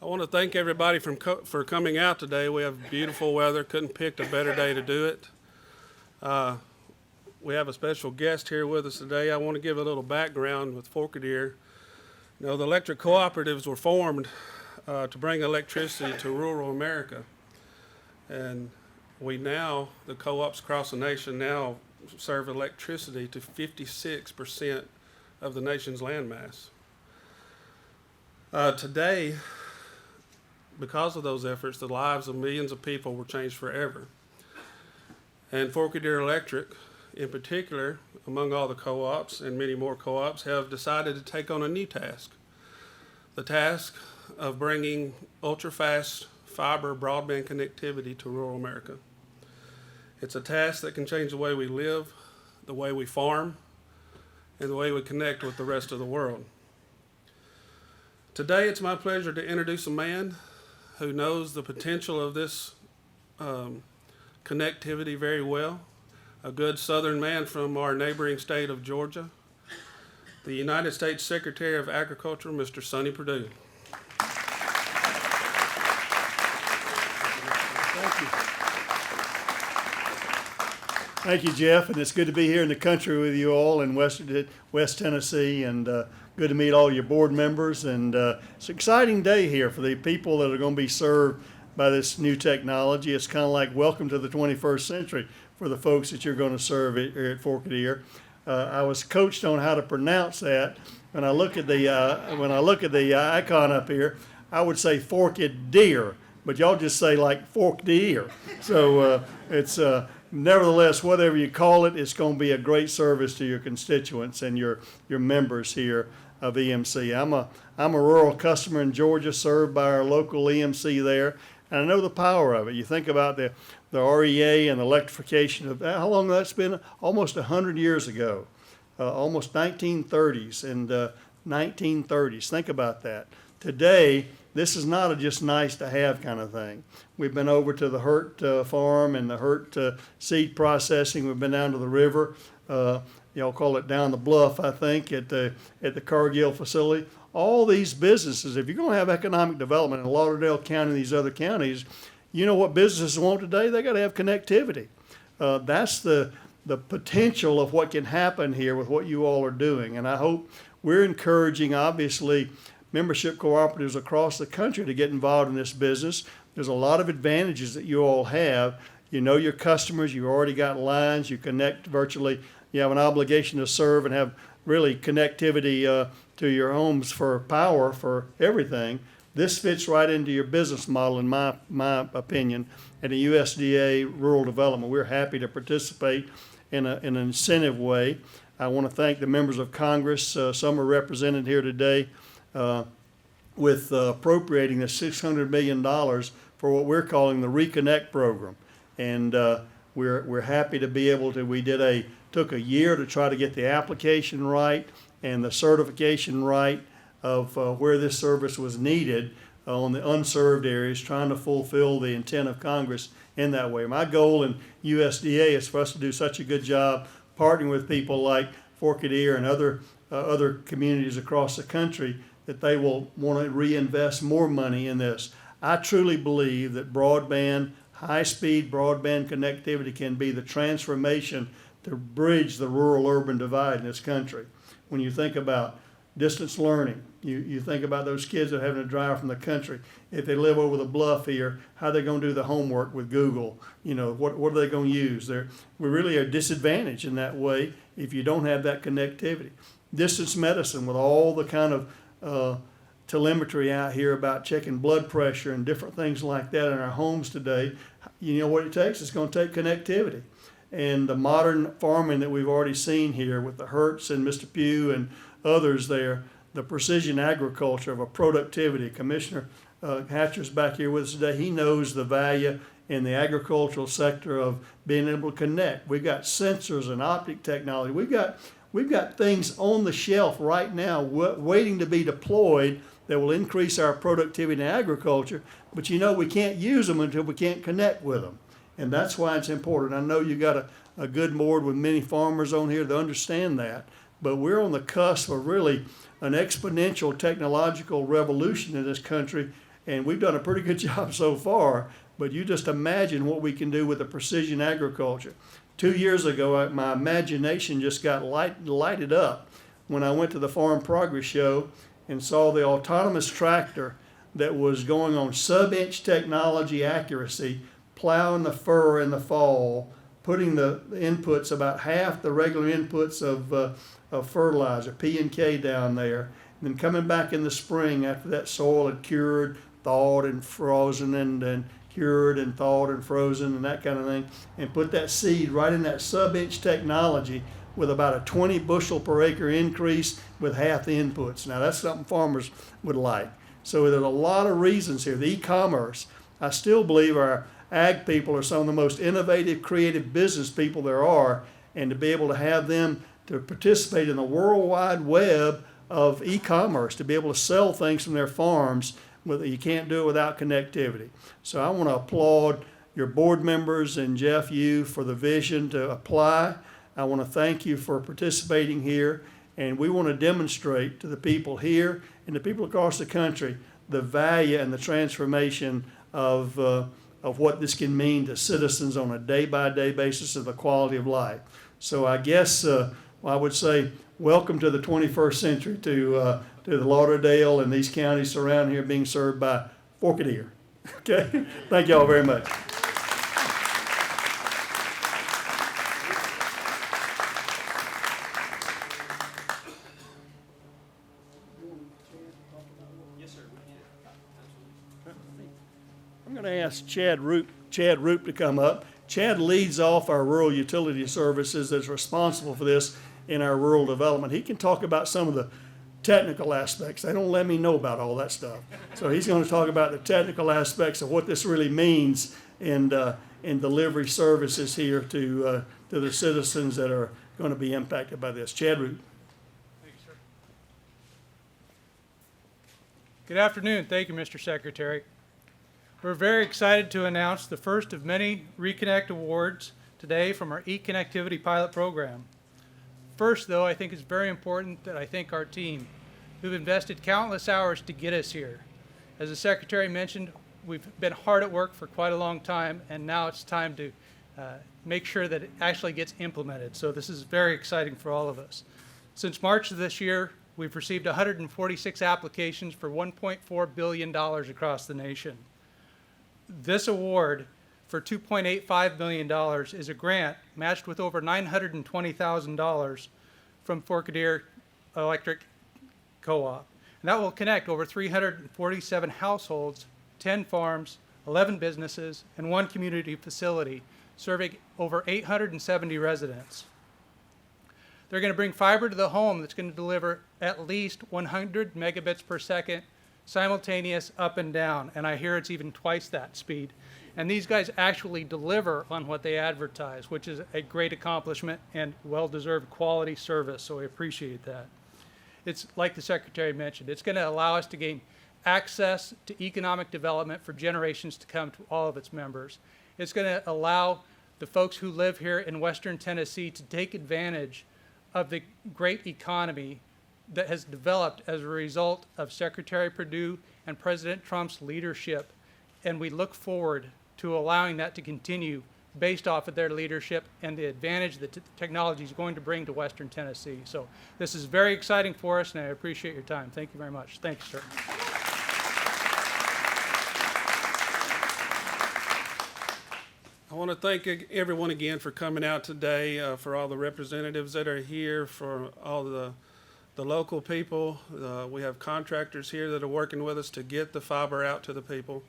I want to thank everybody for coming out today. We have beautiful weather. Couldn't pick a better day to do it. We have a special guest here with us today. I want to give a little background with Forked Deer. You know, the electric cooperatives were formed to bring electricity to rural America. And the co-ops across the nation now serve electricity to 56% of the nation's landmass. Today, because of those efforts, the lives of millions of people were changed forever. And Forked Deer Electric, in particular, among all the co-ops and many more co-ops, have decided to take on a new task. The task of bringing ultra-fast fiber broadband connectivity to rural America. It's a task that can change the way we live, the way we farm, and the way we connect with the rest of the world. Today, it's my pleasure to introduce a man who knows the potential of this connectivity very well, a good Southern man from our neighboring state of Georgia, the United States Secretary of Agriculture, Mr. Sonny Perdue. Thank you. Thank you, Jeff, and it's good to be here in the country with you all in West Tennessee, and good to meet all your board members. And it's an exciting day here for the people that are going to be served by this new technology. It's kind of like welcome to the 21st century for the folks that you're going to serve here at Forked Deer. I was coached on how to pronounce that. When I look at the icon up here, I would say Forked Deer, but y'all just say like Forked Deer. So it's nevertheless, whatever you call it, it's going to be a great service to your constituents and your members here of EMC. I'm a rural customer in Georgia, served by our local EMC there, and I know the power of it. You think about the REA and the electrification of how long that's been? Almost 100 years ago, almost 1930s and 1930s. Think about that. Today, this is not a just nice to have kind of thing. We've been over to the Hurt farm and the Hurt seed processing. We've been down to the river. Y'all call it down the bluff, I think, at the Cargill facility. All these businesses, if you're going to have economic development in Lauderdale County and these other counties, you know what businesses want today? They got to have connectivity. That's the potential of what can happen here with what you all are doing. And I hope we're encouraging, obviously, membership cooperatives across the country to get involved in this business. There's a lot of advantages that you all have. You know your customers, you've already got lines, you connect virtually, you have an obligation to serve and have really connectivity to your homes for power, for everything. This fits right into your business model, in my opinion, at a USDA rural development. We're happy to participate in an incentive way. I want to thank the members of Congress. Some are represented here today with appropriating the $600 million for what we're calling the ReConnect program. And we're happy to be able to, took a year to try to get the application right and the certification right of where this service was needed on the unserved areas, trying to fulfill the intent of Congress in that way. My goal in USDA is for us to do such a good job partnering with people like Forked Deer and other communities across the country that they will want to reinvest more money in this. I truly believe that broadband, high-speed broadband connectivity can be the transformation to bridge the rural-urban divide in this country. When you think about distance learning, you think about those kids that are having to drive from the country. If they live over the bluff here, how are they going to do the homework with Google? You know, what are they going to use? We really are disadvantaged in that way if you don't have that connectivity. Distance medicine with all the kind of telemetry out here about checking blood pressure and different things like that in our homes today, you know what it takes? It's going to take connectivity. And the modern farming that we've already seen here with the Hertz and Mr. Pugh and others there, the precision agriculture of a productivity. Commissioner Hatcher's back here with us today. He knows the value in the agricultural sector of being able to connect. We've got sensors and optic technology. We've got things on the shelf right now waiting to be deployed that will increase our productivity in agriculture, but you know we can't use them until we can't connect with them. And that's why it's important. I know you got a good board with many farmers on here that understand that, but we're on the cusp of really an exponential technological revolution in this country, And we've done a pretty good job so far, but you just imagine what we can do with the precision agriculture. 2 years ago, my imagination just got lighted up when I went to the Farm Progress Show and saw the autonomous tractor that was going on sub-inch technology accuracy, plowing the furrow in the fall, putting the inputs, about half the regular inputs of fertilizer, P and K down there, and then coming back in the spring after that soil had cured, thawed and frozen, and cured and thawed and frozen and that kind of thing, and put that seed right in that sub-inch technology with about a 20 bushel per acre increase with half the inputs. Now that's something farmers would like. So there's a lot of reasons here. The e-commerce, I still believe our ag people are some of the most innovative, creative business people there are, and to be able to have them to participate in the worldwide web of e-commerce, to be able to sell things from their farms, you can't do it without connectivity. So I want to applaud your board members and Jeff, you, for the vision to apply. I want to thank you for participating here, and we want to demonstrate to the people here and the people across the country the value and the transformation of what this can mean to citizens on a day-by-day basis of the quality of life. So I guess I would say welcome to the 21st century to the Lauderdale and these counties surrounding here being served by Forked Deer. Okay, thank you all very much. I'm going to ask Chad Roop to come up. Chad leads off our rural utility services that's responsible for this in our rural development. He can talk about some of the technical aspects. They don't let me know about all that stuff. So he's going to talk about the technical aspects of what this really means in delivery services here to the citizens that are going to be impacted by this. Chad Roop. Thank you, sir. Good afternoon. Thank you, Mr. Secretary. We're very excited to announce the first of many ReConnect awards today from our e-connectivity pilot program. First, though, I think it's very important that I thank our team who've invested countless hours to get us here. As the Secretary mentioned, we've been hard at work for quite a long time, and now it's time to make sure that it actually gets implemented. So this is very exciting for all of us. Since March of this year, we've received 146 applications for $1.4 billion across the nation. This award for $2.85 million is a grant matched with over $920,000 from Forked Deer Electric Co-op. And that will connect over 347 households, 10 farms, 11 businesses, and 1 community facility, serving over 870 residents. They're going to bring fiber to the home that's going to deliver at least 100 megabits per second, simultaneous up and down, and I hear it's even twice that speed. And these guys actually deliver on what they advertise, which is a great accomplishment and well-deserved quality service, so I appreciate that. It's like the Secretary mentioned, it's going to allow us to gain access to economic development for generations to come to all of its members. It's going to allow the folks who live here in Western Tennessee to take advantage of the great economy that has developed as a result of Secretary Perdue and President Trump's leadership, and we look forward to allowing that to continue based off of their leadership and the advantage that technology is going to bring to Western Tennessee. So this is very exciting for us, and I appreciate your time. Thank you very much. Thank you, sir. I want to thank everyone again for coming out today, for all the representatives that are here, for all the local people. We have contractors here that are working with us to get the fiber out to the people.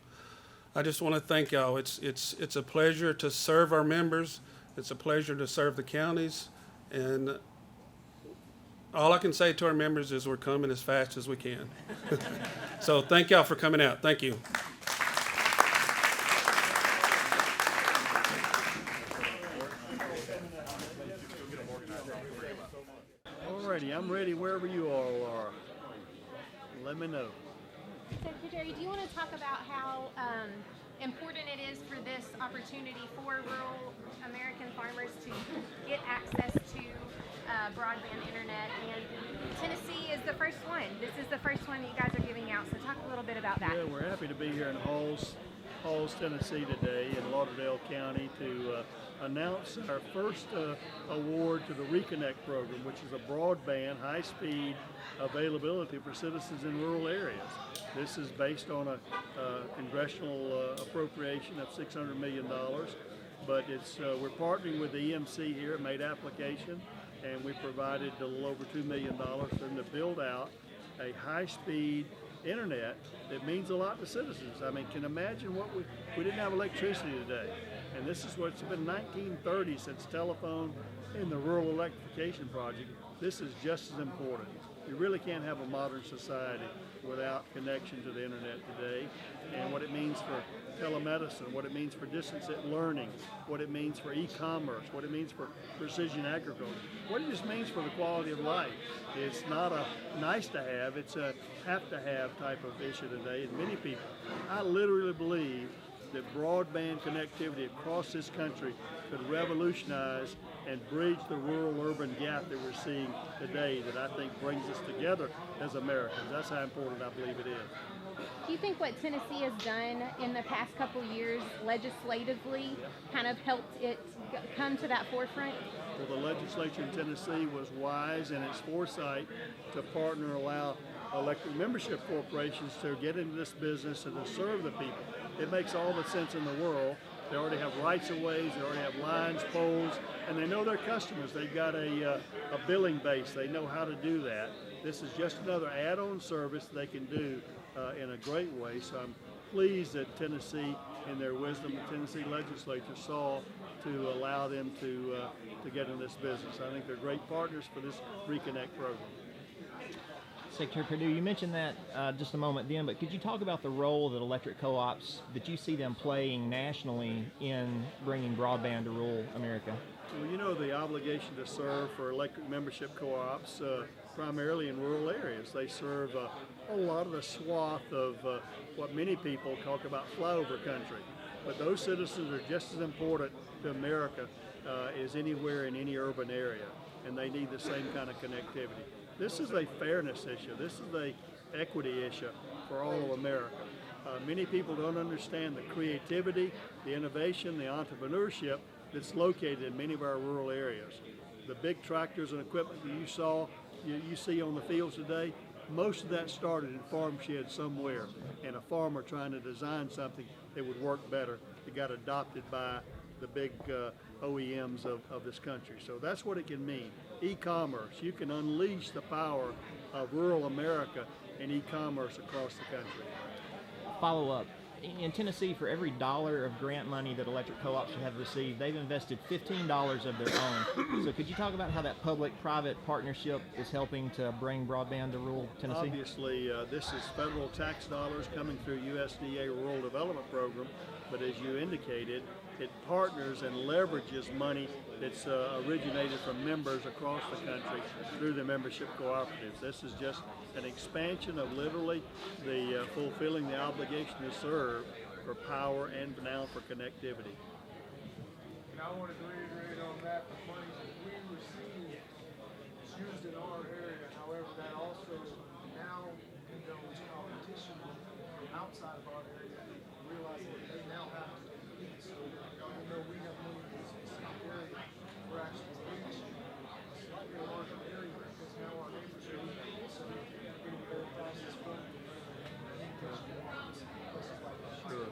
I just want to thank y'all. It's a pleasure to serve our members. It's a pleasure to serve the counties. And all I can say to our members is we're coming as fast as we can. So thank y'all for coming out. Thank you. Alrighty, I'm ready wherever you all are. Let me know. Secretary, do you want to talk about how important it is for this opportunity for rural American farmers to get access to broadband internet. And Tennessee is the first one. This is the first one that you guys are giving out. So talk a little bit about that. Yeah, we're happy to be here in Halls, Tennessee today in Lauderdale County to announce our first award to the ReConnect program, which is a broadband, high-speed availability for citizens in rural areas. This is based on a congressional appropriation of $600 million, but we're partnering with the EMC here, it made application, and we provided a little over $2 million for them to build out a high-speed internet that means a lot to citizens. I mean, can imagine what we didn't have electricity today. And this is what's been 1930 since telephone and the rural electrification project. This is just as important. You really can't have a modern society without connection to the internet today, and what it means for telemedicine, what it means for distance learning, what it means for e-commerce, what it means for precision agriculture, what it just means for the quality of life. It's not a nice to have, it's a have to have type of issue today. And many people, I literally believe that broadband connectivity across this country could revolutionize and bridge the rural-urban gap that we're seeing today that I think brings us together as Americans. That's how important I believe it is. Do you think what Tennessee has done in the past couple years legislatively kind of helped it come to that forefront? Well, the legislature in Tennessee was wise in its foresight to partner and allow electric membership corporations to get into this business and to serve the people. It makes all the sense in the world. They already have rights of ways, they already have lines, poles, and they know their customers. They've got a billing base. They know how to do that. This is just another add-on service they can do in a great way. So I'm pleased that Tennessee, in their wisdom, the Tennessee legislature saw to allow them to get in this business. I think they're great partners for this ReConnect program. Secretary Perdue, you mentioned that just a moment then, but could you talk about the role that electric co-ops, that you see them playing nationally in bringing broadband to rural America? Well, you know, the obligation to serve for electric membership co-ops, primarily in rural areas. They serve a lot of the swath of what many people talk about flyover country. But those citizens are just as important to America as anywhere in any urban area, and they need the same kind of connectivity. This is a fairness issue. This is a equity issue for all of America. Many people don't understand the creativity, the innovation, the entrepreneurship that's located in many of our rural areas. The big tractors and equipment that you see on the fields today, most of that started in farm sheds somewhere, and a farmer trying to design something that would work better. It got adopted by the big OEMs of this country. So that's what it can mean. E-commerce, you can unleash the power of rural America in e-commerce across the country. Follow up. In Tennessee, for every dollar of grant money that electric co-ops have received, they've invested $15 of their own. So could you talk about how that public-private partnership is helping to bring broadband to rural Tennessee? Obviously, this is federal tax dollars coming through USDA Rural Development Program, but as you indicated, it partners and leverages money that's originated from members across the country through the membership cooperatives. This is just an expansion of literally the fulfilling the obligation to serve for power and now for connectivity. And I wanted to reiterate on that, the money that we receive is used in our area. However, that also now condones competition from outside of our area, realizing that they now have to compete. So even though we have money in a specific area, we're actually reaching a slightly larger area because now our neighbors are doing it. So we're getting better prices from Sure.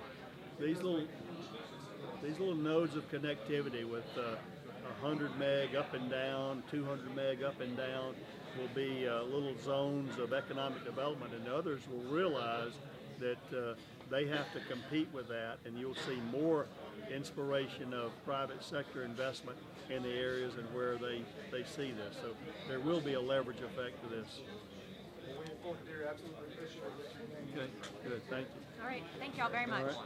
These little nodes of connectivity with 100 meg up and down, 200 meg up and down will be little zones of economic development, and others will realize that they have to compete with that, and you'll see more inspiration of private sector investment in the areas and where they see this. So there will be a leverage effect to this. We in Forked Deer absolutely appreciate what you're doing. Okay, good, thank you. All right. Thank y'all very much. All right.